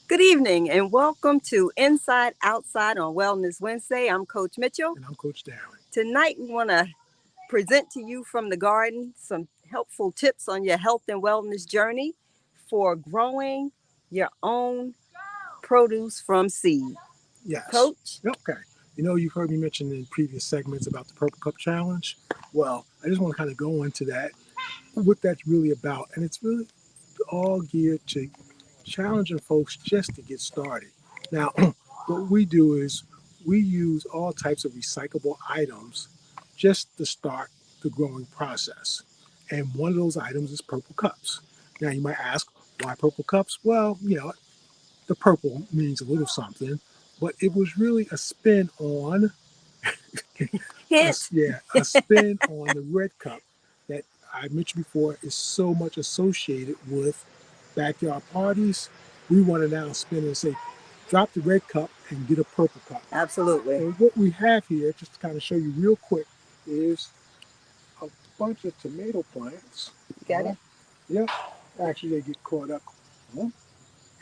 Good evening and welcome to Inside Outside on Wellness Wednesday. I'm Coach Mitchell. And I'm Coach Darren. Tonight we want to present to you from the garden some helpful tips on your health and wellness journey for growing your own produce from seed. Yes. Coach? Okay. You've heard me mention in previous segments about the Purple Cup Challenge. Well, I just want to kind of go into that, what that's really about. And it's really all geared to challenging folks just to get started. Now, what we do is we use all types of recyclable items just to start the growing process. And one of those items is purple cups. Now, you might ask, why purple cups? Well, the purple means a little something, but it was really a spin on Hint. a spin on the red cup that I mentioned before is so much associated with backyard parties. We want to now spin and say, drop the red cup and get a purple cup. Absolutely. And what we have here, just to kind of show you real quick, is a bunch of tomato plants. You got it? Yep. Actually, they get caught up.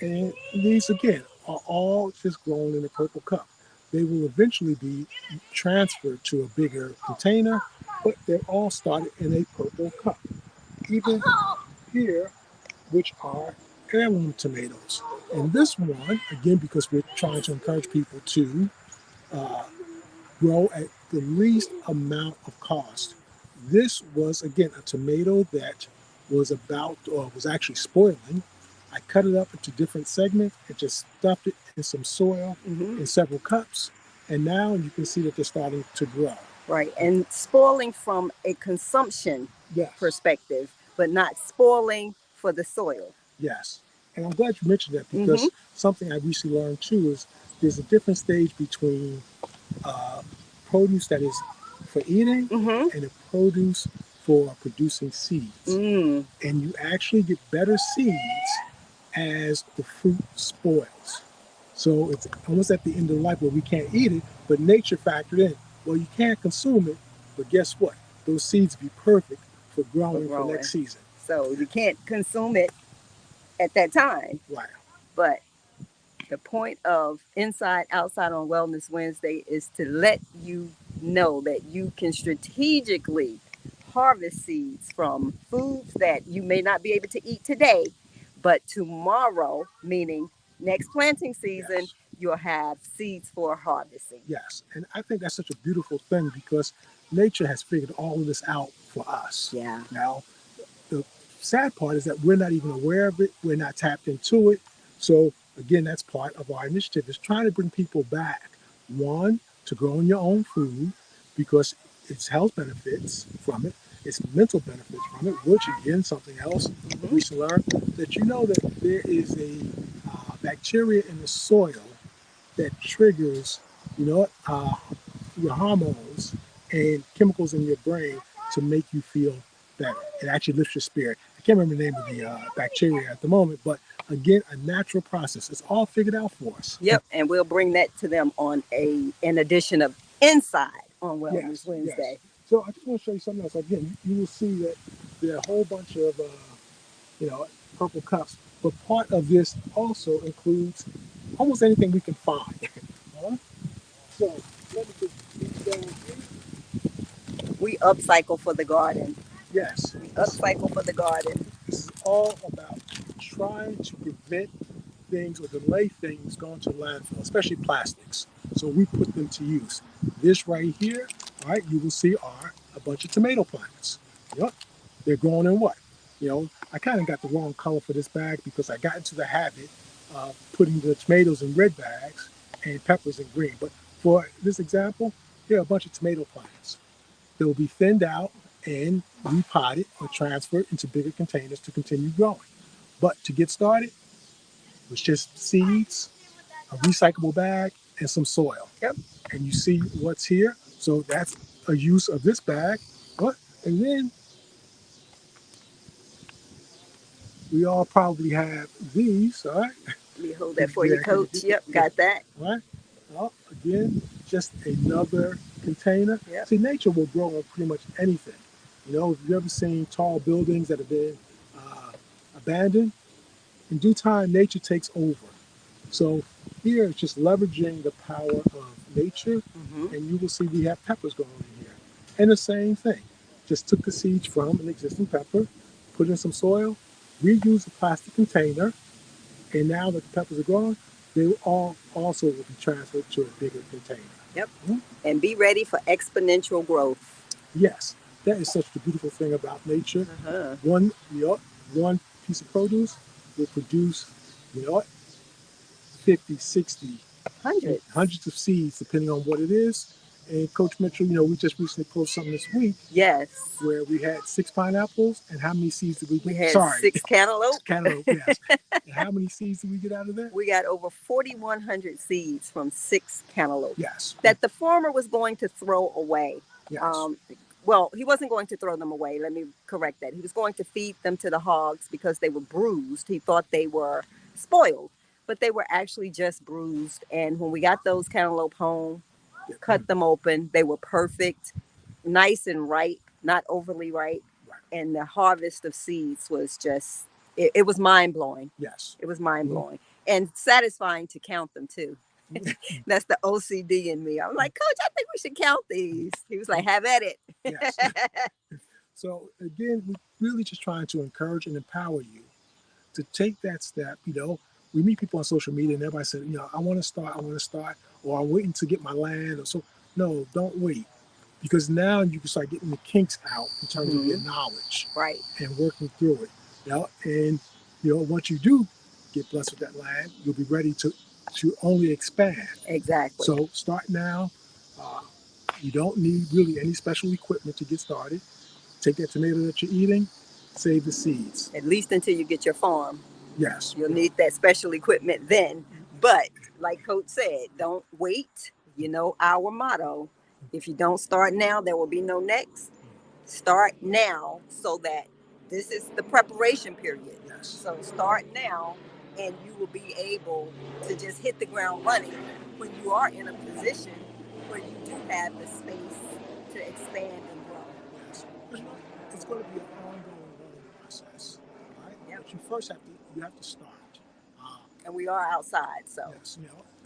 And these, again, are all just grown in a purple cup. They will eventually be transferred to a bigger container, but they're all started in a purple cup. Even here, which are heirloom tomatoes. And this one, again, because we're trying to encourage people to uh, grow at the least amount of cost. This was, again, a tomato that was about, or was actually spoiling. I cut it up into different segments and just stuffed it in some soil in several cups. And now you can see that they're starting to grow. Right. And spoiling from a consumption Yes. perspective, but not spoiling for the soil. Yes. And I'm glad you mentioned that because something I recently learned too is there's a different stage between uh, produce that is for eating and a produce for producing seeds. And you actually get better seeds as the fruit spoils. So it's almost at the end of life where we can't eat it, but nature factored in. Well, you can't consume it, but guess what? Those seeds be perfect for growing for next season. So you can't consume it at that time. Right. But the point of Inside Outside on Wellness Wednesday is to let you know that you can strategically harvest seeds from foods that you may not be able to eat today, but tomorrow, meaning next planting season, Yes. you'll have seeds for harvesting. Yes. And I think that's such a beautiful thing because nature has figured all of this out for us. Yeah. Now, the sad part is that we're not even aware of it. We're not tapped into it. So again, that's part of our initiative is trying to bring people back. One, to growing your own food because it's health benefits from it. It's mental benefits from it, which again, something else we should learn that you know that there is a bacteria in the soil that triggers, your hormones and chemicals in your brain to make you feel better. It actually lifts your spirit. I can't remember the name of the bacteria at the moment, but again, a natural process. It's all figured out for us. Yep, and we'll bring that to them on an edition of Inside on Wellness Wednesday. Yes. So I just want to show you something else. Again, you will see that there are a whole bunch of, purple cups, but part of this also includes almost anything we can find. So let me just keep going here. We upcycle for the garden. Yes. We upcycle for the garden. This is all about trying to prevent things or delay things going to landfill, especially plastics. So we put them to use. This right here, all right, you will see are a bunch of tomato plants. Yep. They're growing in what? I kind of got the wrong color for this bag because I got into the habit of putting the tomatoes in red bags and peppers in green. But for this example, here are a bunch of tomato plants. They will be thinned out and repotted or transferred into bigger containers to continue growing. But to get started, it's just seeds, a recyclable bag, and some soil. Yep. And you see what's here. So that's a use of this bag. What? And then we all probably have these, all right? Let me hold that for you, Coach. Yep, got that. All right. Well, again, just another container. Yep. See, nature will grow on pretty much anything. If you've ever seen tall buildings that have been abandoned, in due time, nature takes over. So here it's just leveraging the power of nature, Mm-hmm. and you will see we have peppers going in here. And the same thing, just took the seeds from an existing pepper, put in some soil, reuse the plastic container, and now that the peppers are growing, they will all also will be transferred to a bigger container. Yep. Mhm. And be ready for exponential growth. Yes, that is such the beautiful thing about nature. Uh-huh. One, one piece of produce will produce, you know what, 50, 60, Hundreds. hundreds of seeds, depending on what it is. And Coach Mitchell, we just recently posted something this week Yes. where we had 6 pineapples, and how many seeds did we We get? had Sorry, 6 cantaloupe. cantaloupe, yes. And how many seeds did we get out of that? We got over 4,100 seeds from 6 cantaloupe Yes, that the farmer was going to throw away. yes, Um, well, he wasn't going to throw them away. Let me correct that. He was going to feed them to the hogs because they were bruised. He thought they were spoiled, but they were actually just bruised. And when we got those cantaloupe home, cut them open, they were perfect, nice and ripe, not overly ripe. right, And the harvest of seeds was just, it was mind blowing. yes. It was mind Mhm. blowing and satisfying to count them too. That's the OCD in me. I'm like, Coach, I think we should count these. He was like, have at it. Yes. So again, we're really just trying to encourage and empower you to take that step. We meet people on social media and everybody said, I want to start, or I'm waiting to get my land, or so. No, don't wait, because now you can start getting the kinks out in terms of your Mm-hmm. knowledge Right. and working through it. And once you do get blessed with that land, you'll be ready to only expand. Exactly. So start now. Uh, you don't need really any special equipment to get started. Take that tomato that you're eating, save the seeds. At least until you get your farm. Yes. You'll need that special equipment then. But like Coach said, don't wait. Our motto, if you don't start now, there will be no next. Start now so that this is the preparation period. Yes. So start now and you will be able to just hit the ground running when you are in a position where you do have the space to expand and grow. Yes. It's going to be an ongoing learning process, right? Yep. But you first have to start. Uh, And we are outside, so. yes.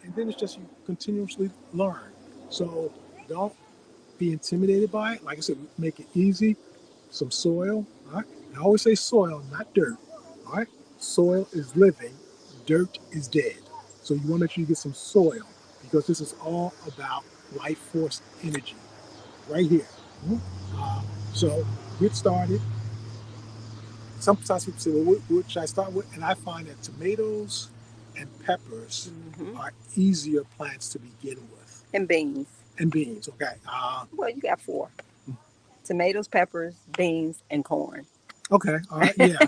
And then it's just you continuously learn. So don't be intimidated by it. Like I said, make it easy. Some soil. All right. I always say soil, not dirt. All right. Soil is living. Dirt is dead. So you want to make sure you get some soil, because this is all about life force energy right here. Mhm. Uh, so get started. Sometimes people say, well, what should I start with? And I find that tomatoes and peppers Mm-hmm. are easier plants to begin with. And beans. And beans, okay. Well, you got four: tomatoes, peppers, beans, and corn. Okay, all right, yeah.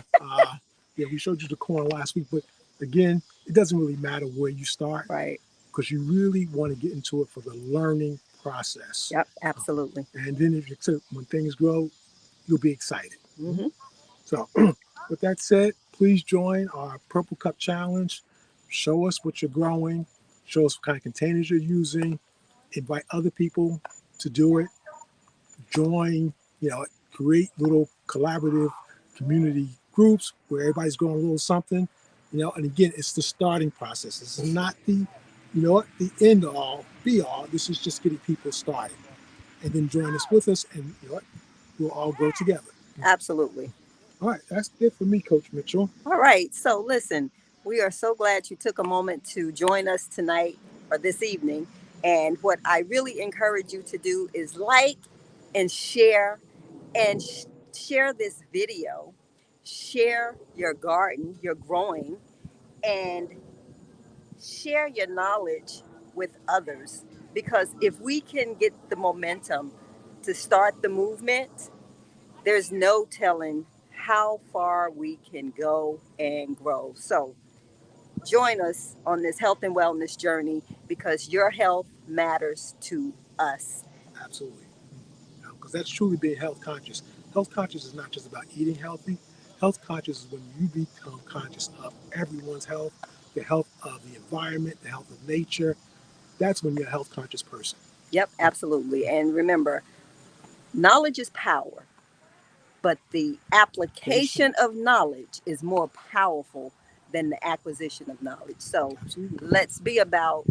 Yeah, we showed you the corn last week, but again, it doesn't really matter where you start, Right. because you really want to get into it for the learning process. Yep, absolutely. And then when things grow, you'll be excited. Mm-hmm. So, with that said, please join our Purple Cup Challenge. Show us what you're growing, show us what kind of containers you're using, invite other people to do it, join, create little collaborative community groups where everybody's growing a little something, and again, it's the starting process. This is not the end all, be all. This is just getting people started. And then join us with us, and we'll all grow together. Absolutely. All right, that's it for me, Coach Mitchell. All right. So, listen, we are so glad you took a moment to join us tonight or this evening. And what I really encourage you to do is like and share and share this video, share your garden, your growing, and share your knowledge with others. Because if we can get the momentum to start the movement, there's no telling how far we can go and grow. So join us on this health and wellness journey because your health matters to us. Absolutely. Because that's truly being health conscious. Health conscious is not just about eating healthy. Health conscious is when you become conscious of everyone's health, the health of the environment, the health of nature. That's when you're a health conscious person. Yep, absolutely. And remember, knowledge is power, but the application of knowledge is more powerful than the acquisition of knowledge. So Absolutely. let's be about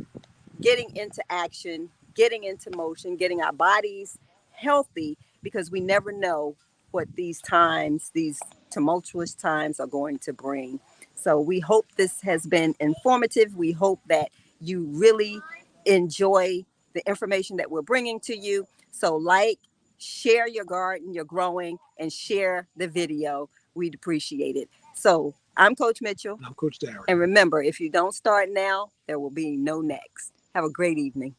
getting into action, getting into motion, getting our bodies healthy, because we never know what these times, these tumultuous times, are going to bring. So we hope this has been informative. We hope that you really enjoy the information that we're bringing to you. So, like, share your garden, you're growing, and share the video. We'd appreciate it. So, I'm Coach Mitchell. And I'm Coach Darren. And remember, if you don't start now, there will be no next. Have a great evening.